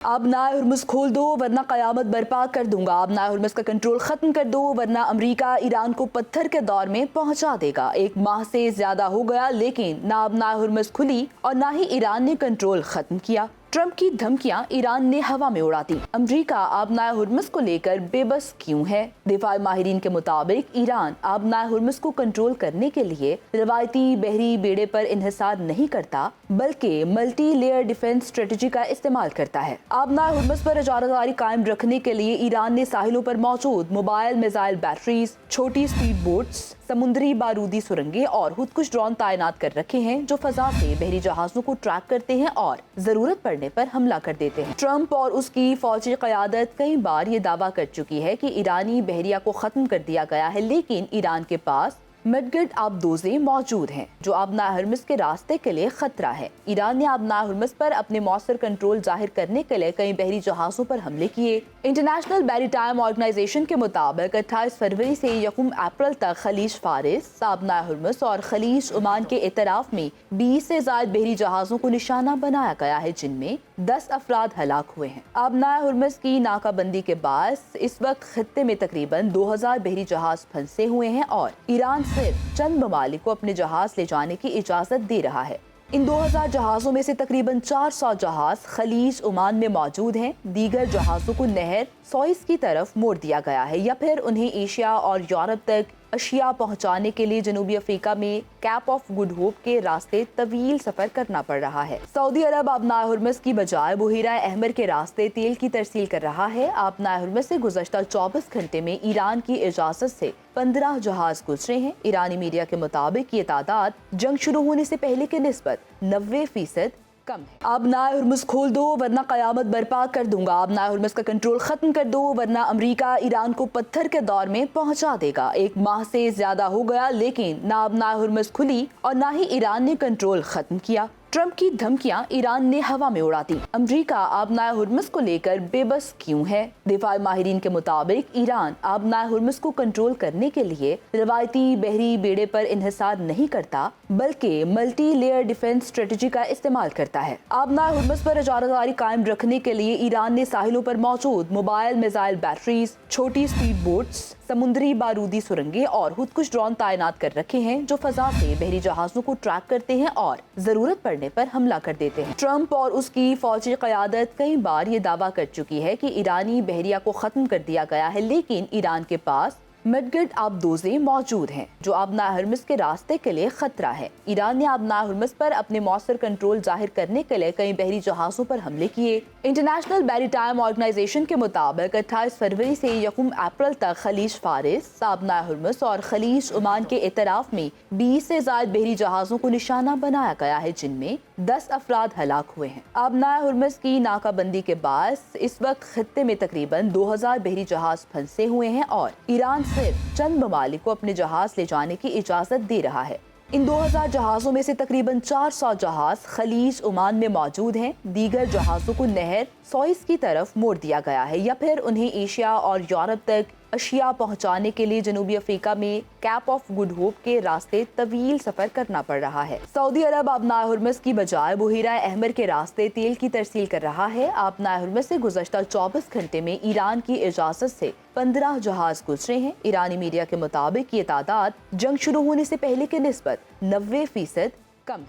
आबनाए Hormuz खोल दो वरना क़यामत बर्पा कर दूंगा। आबनाए हुर्मुज़ का कंट्रोल ख़त्म कर दो वरना अमरीका ईरान को पत्थर के दौर में पहुंचा देगा। एक माह से ज़्यादा हो गया लेकिन ना आबनाए हुर्मुज़ खुली और ना ही ईरान ने कंट्रोल ख़त्म किया। ट्रंप की धमकियां ईरान ने हवा में उड़ा दी। अमरीका आबनाए हुर्मुज़ को लेकर बेबस क्यों है? दिफाई माहिरीन के मुताबिक ईरान आबनाए हुर्मुज़ को कंट्रोल करने के लिए रवायती बहरी बेड़े पर इन्हिसार नहीं करता बल्कि मल्टी लेयर डिफेंस स्ट्रेटजी का इस्तेमाल करता है। आबनाए हुर्मुज़ पर इजारादारी कायम रखने के लिए ईरान ने साहिलों पर मौजूद मोबाइल मिसाइल बैटरीज, छोटी स्पीड बोट्स, समुद्री बारूदी सुरंगें और खुदकुश ड्रोन तैनात कर रखे हैं जो फजा से बहरी जहाजों को ट्रैक करते हैं और जरूरत पड़ने पर हमला कर देते हैं। ट्रंप और उसकी फौजी क़यादत कई बार ये दावा कर चुकी है कि ईरानी बहरिया को खत्म कर दिया गया है, लेकिन ईरान के पास मडगड आबदोज़ें मौजूद हैं जो आबनाए हुर्मुज़ के रास्ते के लिए खतरा है। ईरान ने आबनाए हुर्मुज़ पर अपने मौसर कंट्रोल जाहिर करने के लिए कई बहरी जहाजों पर हमले किए। इंटरनेशनल मैरीटाइम ऑर्गेनाइजेशन के मुताबिक 28 फरवरी से 1 अप्रैल तक खलीज फारिस, आबनाए हुर्मुज़ और खलीज ओमान के इतराफ में 20 से ज़ायद बहरी जहाजों को निशाना बनाया गया है जिनमें 10 अफराद हलाक हुए हैं। आबनाए हुर्मुज़ की नाकाबंदी के बाद इस वक्त खित्ते में तकरीबन 2000 बहरी जहाज फंसे हुए हैं और ईरान सिर्फ चंद ममालिक को अपने जहाज ले जाने की इजाजत दे रहा है। इन 2000 जहाजों में से तकरीबन 400 जहाज खलीज ओमान में मौजूद हैं। दीगर जहाजों को नहर सॉइस की तरफ मोड़ दिया गया है या फिर उन्हें एशिया और यूरोप तक अशिया पहुंचाने के लिए जनूबी अफ्रीका में कैप ऑफ गुड होप के रास्ते तवील सफर करना पड़ रहा है। सऊदी अरब आबनाए हुर्मुज़ की बजाय बुहीरा अहमर के रास्ते तेल की तरसील कर रहा है। आबनाए हुर्मुज़ से गुज़श्ता 24 घंटे में ईरान की इजाज़त से 15 जहाज गुजरे हैं। ईरानी मीडिया के मुताबिक ये तादाद जंग शुरू होने से पहले के निस्बत 90% कम है। आबनाए हुर्मुज़ खोल दो वरना क़यामत बर्पा कर दूंगा। आबनाए हुर्मुज़ का कंट्रोल ख़त्म कर दो वरना अमरीका ईरान को पत्थर के दौर में पहुंचा देगा। एक माह से ज़्यादा हो गया लेकिन ना आबनाए हुर्मुज़ खुली और ना ही ईरान ने कंट्रोल ख़त्म किया। ट्रंप की धमकियां ईरान ने हवा में उड़ा दी। अमरीका आबनाए हुर्मुज़ को लेकर बेबस क्यों है? दिफाई माहिरीन के मुताबिक ईरान आबनाए हुर्मुज़ को कंट्रोल करने के लिए रवायती बहरी बेड़े पर इन्हिसार नहीं करता बल्कि मल्टी लेयर डिफेंस स्ट्रेटजी का इस्तेमाल करता है। आबनाए हुर्मुज़ पर इजारादारी कायम रखने के लिए ईरान ने साहिलों पर मौजूद मोबाइल मिसाइल बैटरीज, छोटी स्पीड बोट्स, समुद्री बारूदी सुरंगें और खुदकुश ड्रोन तैनात कर रखे हैं जो फजा से बहरी जहाजों को ट्रैक करते हैं और जरूरत पड़ने पर हमला कर देते हैं। ट्रंप और उसकी फौजी क़यादत कई बार ये दावा कर चुकी है कि ईरानी बहरिया को खत्म कर दिया गया है, लेकिन ईरान के पास मडगड आबदोज़ें मौजूद हैं जो आबनाए हुर्मुज़ के रास्ते के लिए खतरा है। ईरान ने आबनाए हुर्मुज़ पर अपने मौसर कंट्रोल जाहिर करने के लिए कई बहरी जहाजों पर हमले किए। इंटरनेशनल मैरीटाइम ऑर्गेनाइजेशन के मुताबिक 28 फरवरी से 1 अप्रैल तक खलीज फारिस, आबनाए हुर्मुज़ और खलीज ओमान के इतराफ में 20 से ज़ायद बहरी जहाजों को निशाना बनाया गया है जिनमें 10 अफराद हलाक हुए हैं। आबनाए हुर्मुज़ की नाकाबंदी के बाद इस वक्त खित्ते में तकरीबन 2000 बहरी जहाज फंसे हुए हैं और ईरान सिर्फ चंद ममालिक को अपने जहाज ले जाने की इजाजत दे रहा है। इन 2000 जहाजों में से तकरीबन 400 जहाज खलीज ओमान में मौजूद हैं। दीगर जहाजों को नहर सॉइस की तरफ मोड़ दिया गया है या फिर उन्हें एशिया और यूरोप तक अशिया पहुंचाने के लिए जनूबी अफ्रीका में कैप ऑफ गुड होप के रास्ते तवील सफर करना पड़ रहा है। सऊदी अरब आबनाए हुर्मुज़ की बजाय बुहीरा अहमर के रास्ते तेल की तरसील कर रहा है। आबनाए हुर्मुज़ से गुज़श्ता 24 घंटे में ईरान की इजाज़त से 15 जहाज गुजरे हैं। ईरानी मीडिया के मुताबिक ये तादाद जंग शुरू होने से पहले के निस्बत 90% कम है।